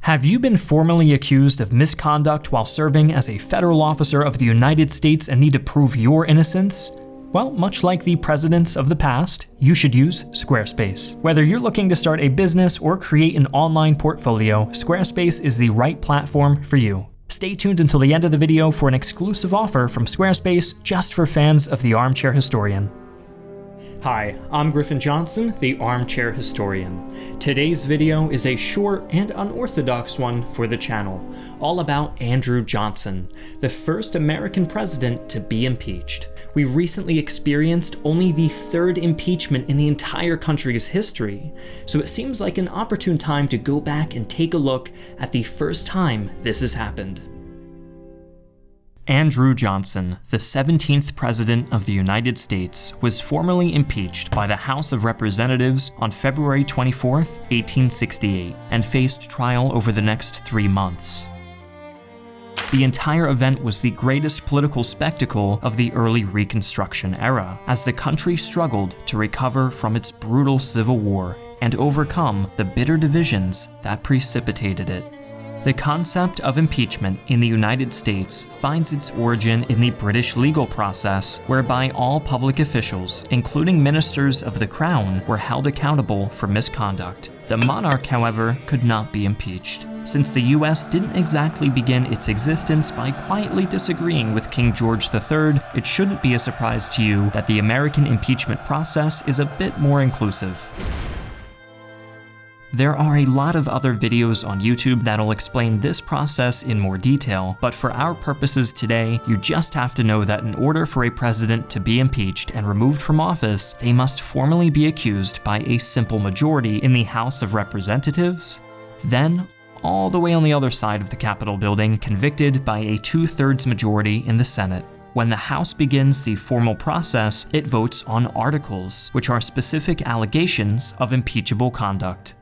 Have you been formally accused of misconduct while serving as a federal officer of the United States and need to prove your innocence? Well, much like the presidents of the past, you should use Squarespace. Whether you're looking to start a business or create an online portfolio, Squarespace is the right platform for you. Stay tuned until the end of the video for an exclusive offer from Squarespace just for fans of the Armchair Historian. Hi, I'm Griffin Johnson, the Armchair Historian. Today's video is a short and unorthodox one for the channel, all about Andrew Johnson, the first American president to be impeached. We recently experienced only the third impeachment in the entire country's history, so it seems like an opportune time to go back and take a look at the first time this has happened. Andrew Johnson, the 17th President of the United States, was formally impeached by the House of Representatives on February 24, 1868, and faced trial over the next 3 months. The entire event was the greatest political spectacle of the early Reconstruction era, as the country struggled to recover from its brutal Civil War and overcome the bitter divisions that precipitated it. The concept of impeachment in the United States finds its origin in the British legal process, whereby all public officials, including ministers of the Crown, were held accountable for misconduct. The monarch, however, could not be impeached, since the US didn't exactly begin its existence by quietly disagreeing with King George III. It shouldn't be a surprise to you that the American impeachment process is a bit more inclusive. There are a lot of other videos on YouTube that'll explain this process in more detail, but for our purposes today, you just have to know that in order for a president to be impeached and removed from office, they must formally be accused by a simple majority in the House of Representatives, then all the way on the other side of the Capitol building, convicted by a 2/3 majority in the Senate. When the House begins the formal process, it votes on articles, which are specific allegations of impeachable conduct.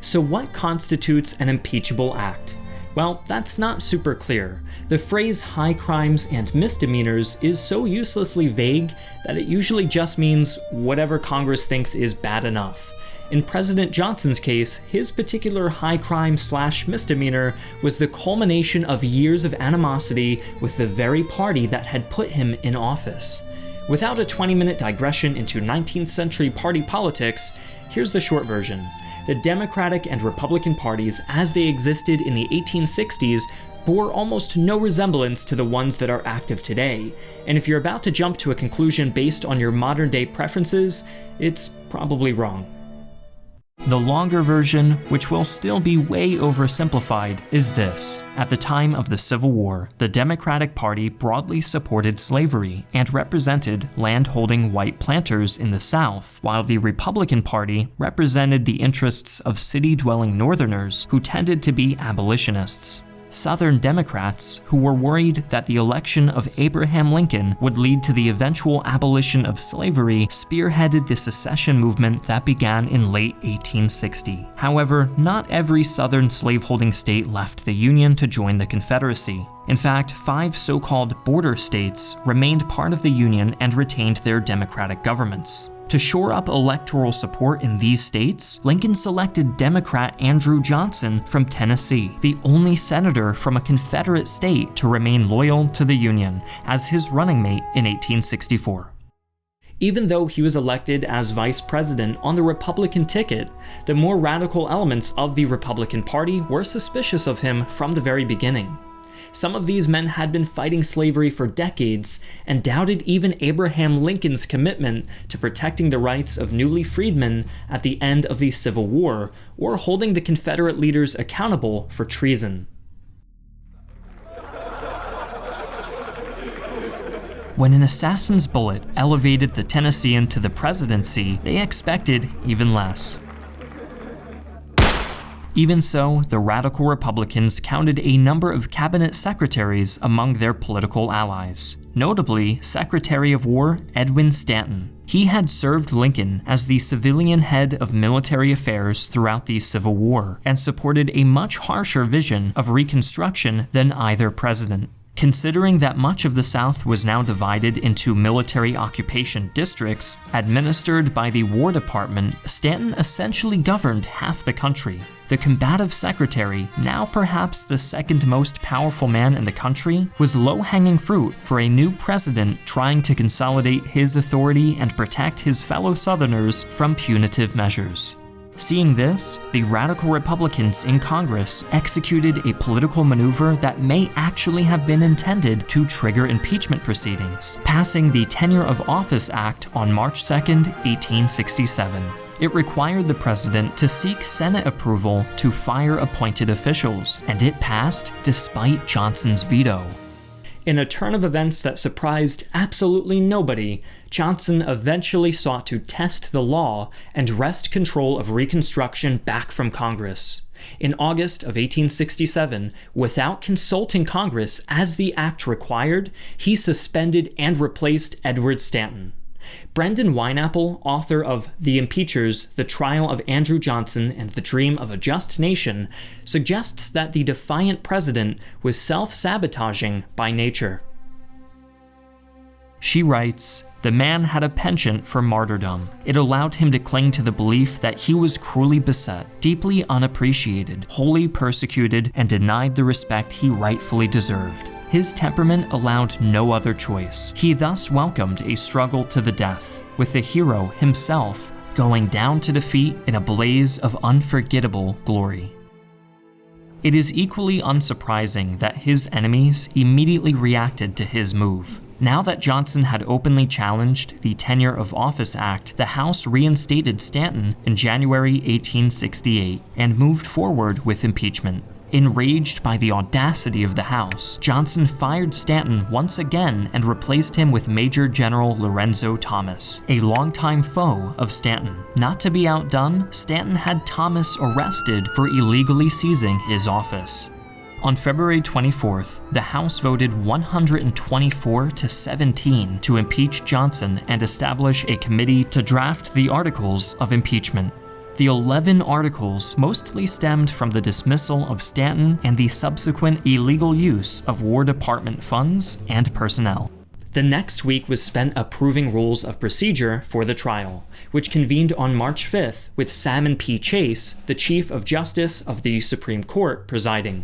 So what constitutes an impeachable act? Well, that's not super clear. The phrase high crimes and misdemeanors is so uselessly vague that it usually just means whatever Congress thinks is bad enough. In President Johnson's case, his particular high crime/misdemeanor was the culmination of years of animosity with the very party that had put him in office. Without a 20-minute digression into 19th century party politics, here's the short version. The Democratic and Republican parties, as they existed in the 1860s, bore almost no resemblance to the ones that are active today, and if you're about to jump to a conclusion based on your modern-day preferences, it's probably wrong. The longer version, which will still be way oversimplified, is this. At the time of the Civil War, the Democratic Party broadly supported slavery and represented land-holding white planters in the South, while the Republican Party represented the interests of city-dwelling Northerners who tended to be abolitionists. Southern Democrats, who were worried that the election of Abraham Lincoln would lead to the eventual abolition of slavery, spearheaded the secession movement that began in late 1860. However, not every Southern slaveholding state left the Union to join the Confederacy. In fact, 5 so-called border states remained part of the Union and retained their democratic governments. To shore up electoral support in these states, Lincoln selected Democrat Andrew Johnson from Tennessee, the only senator from a Confederate state to remain loyal to the Union, as his running mate in 1864. Even though he was elected as vice president on the Republican ticket, the more radical elements of the Republican Party were suspicious of him from the very beginning. Some of these men had been fighting slavery for decades and doubted even Abraham Lincoln's commitment to protecting the rights of newly freedmen at the end of the Civil War, or holding the Confederate leaders accountable for treason. When an assassin's bullet elevated the Tennessean to the presidency, they expected even less. Even so, the radical Republicans counted a number of cabinet secretaries among their political allies, notably Secretary of War Edwin Stanton. He had served Lincoln as the civilian head of military affairs throughout the Civil War and supported a much harsher vision of Reconstruction than either president. Considering that much of the South was now divided into military occupation districts administered by the War Department, Stanton essentially governed half the country. The combative secretary, now perhaps the second most powerful man in the country, was low-hanging fruit for a new president trying to consolidate his authority and protect his fellow Southerners from punitive measures. Seeing this, the radical Republicans in Congress executed a political maneuver that may actually have been intended to trigger impeachment proceedings, passing the Tenure of Office Act on March 2, 1867. It required the president to seek Senate approval to fire appointed officials, and it passed despite Johnson's veto. In a turn of events that surprised absolutely nobody, Johnson eventually sought to test the law and wrest control of Reconstruction back from Congress. In August of 1867, without consulting Congress as the act required, he suspended and replaced Edward Stanton. Brendan Wineapple, author of The Impeachers, The Trial of Andrew Johnson, and The Dream of a Just Nation, suggests that the defiant president was self-sabotaging by nature. She writes, "The man had a penchant for martyrdom. It allowed him to cling to the belief that he was cruelly beset, deeply unappreciated, wholly persecuted, and denied the respect he rightfully deserved. His temperament allowed no other choice. He thus welcomed a struggle to the death, with the hero himself going down to defeat in a blaze of unforgettable glory." It is equally unsurprising that his enemies immediately reacted to his move. Now that Johnson had openly challenged the Tenure of Office Act, the House reinstated Stanton in January 1868 and moved forward with impeachment. Enraged by the audacity of the House, Johnson fired Stanton once again and replaced him with Major General Lorenzo Thomas, a longtime foe of Stanton. Not to be outdone, Stanton had Thomas arrested for illegally seizing his office. On February 24th, the House voted 124 to 17 to impeach Johnson and establish a committee to draft the articles of impeachment. The 11 articles mostly stemmed from the dismissal of Stanton and the subsequent illegal use of War Department funds and personnel. The next week was spent approving rules of procedure for the trial, which convened on March 5th with Salmon P. Chase, the Chief of Justice of the Supreme Court, presiding.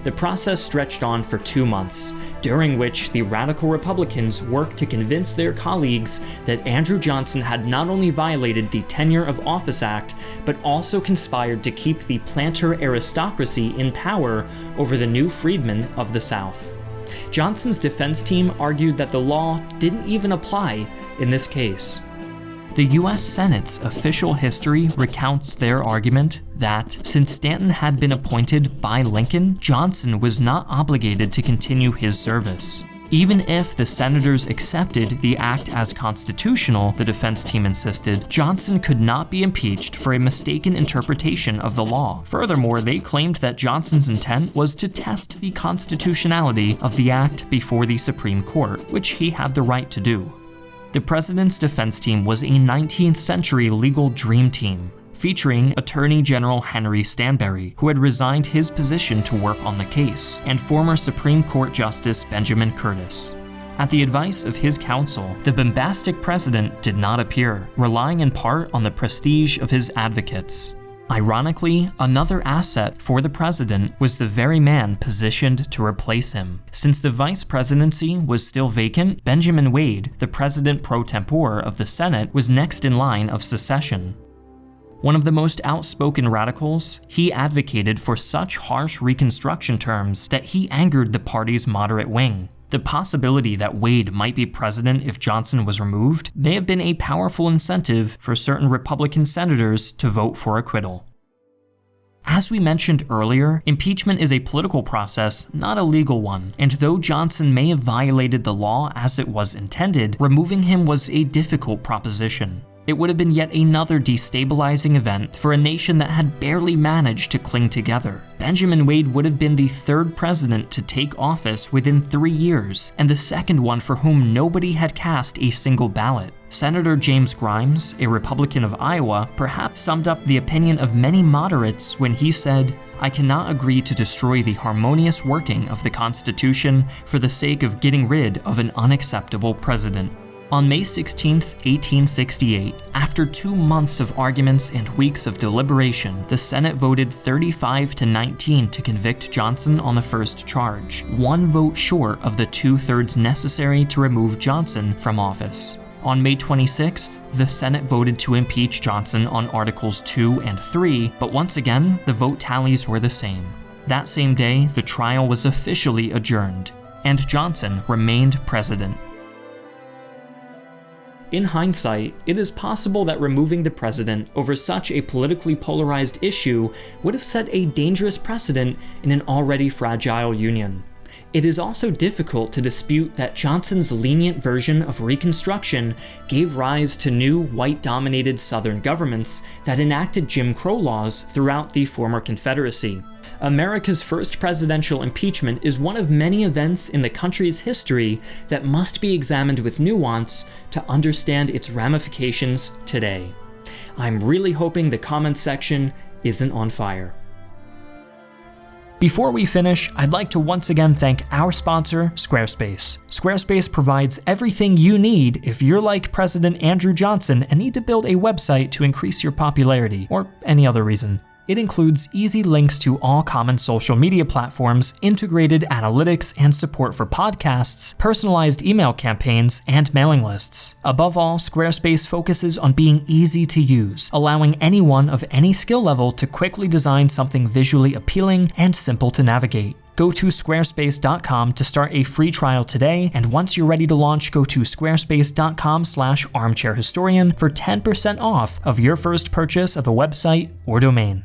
The process stretched on for 2 months, during which the radical Republicans worked to convince their colleagues that Andrew Johnson had not only violated the Tenure of Office Act, but also conspired to keep the planter aristocracy in power over the new freedmen of the South. Johnson's defense team argued that the law didn't even apply in this case. The U.S. Senate's official history recounts their argument that, since Stanton had been appointed by Lincoln, Johnson was not obligated to continue his service. Even if the senators accepted the act as constitutional, the defense team insisted, Johnson could not be impeached for a mistaken interpretation of the law. Furthermore, they claimed that Johnson's intent was to test the constitutionality of the act before the Supreme Court, which he had the right to do. The president's defense team was a 19th century legal dream team, featuring Attorney General Henry Stanberry, who had resigned his position to work on the case, and former Supreme Court Justice Benjamin Curtis. At the advice of his counsel, the bombastic president did not appear, relying in part on the prestige of his advocates. Ironically, another asset for the president was the very man positioned to replace him. Since the vice presidency was still vacant, Benjamin Wade, the president pro tempore of the Senate, was next in line of succession. One of the most outspoken radicals, he advocated for such harsh Reconstruction terms that he angered the party's moderate wing. The possibility that Wade might be president if Johnson was removed may have been a powerful incentive for certain Republican senators to vote for acquittal. As we mentioned earlier, impeachment is a political process, not a legal one, and though Johnson may have violated the law as it was intended, removing him was a difficult proposition. It would have been yet another destabilizing event for a nation that had barely managed to cling together. Benjamin Wade would have been the third president to take office within 3 years, and the second one for whom nobody had cast a single ballot. Senator James Grimes, a Republican of Iowa, perhaps summed up the opinion of many moderates when he said, I cannot agree to destroy the harmonious working of the Constitution for the sake of getting rid of an unacceptable president. On May 16, 1868, after 2 months of arguments and weeks of deliberation, the Senate voted 35-19 to convict Johnson on the first charge, 1 vote short of the 2/3 necessary to remove Johnson from office. On May 26th, the Senate voted to impeach Johnson on Articles 2 and 3, but once again, the vote tallies were the same. That same day, the trial was officially adjourned, and Johnson remained president. In hindsight, it is possible that removing the president over such a politically polarized issue would have set a dangerous precedent in an already fragile union. It is also difficult to dispute that Johnson's lenient version of Reconstruction gave rise to new white-dominated Southern governments that enacted Jim Crow laws throughout the former Confederacy. America's first presidential impeachment is one of many events in the country's history that must be examined with nuance to understand its ramifications today. I'm really hoping the comments section isn't on fire. Before we finish, I'd like to once again thank our sponsor, Squarespace. Squarespace provides everything you need if you're like President Andrew Johnson and need to build a website to increase your popularity, or any other reason. It includes easy links to all common social media platforms, integrated analytics and support for podcasts, personalized email campaigns, and mailing lists. Above all, Squarespace focuses on being easy to use, allowing anyone of any skill level to quickly design something visually appealing and simple to navigate. Go to squarespace.com to start a free trial today, and once you're ready to launch, go to squarespace.com/armchairhistorian for 10% off of your first purchase of a website or domain.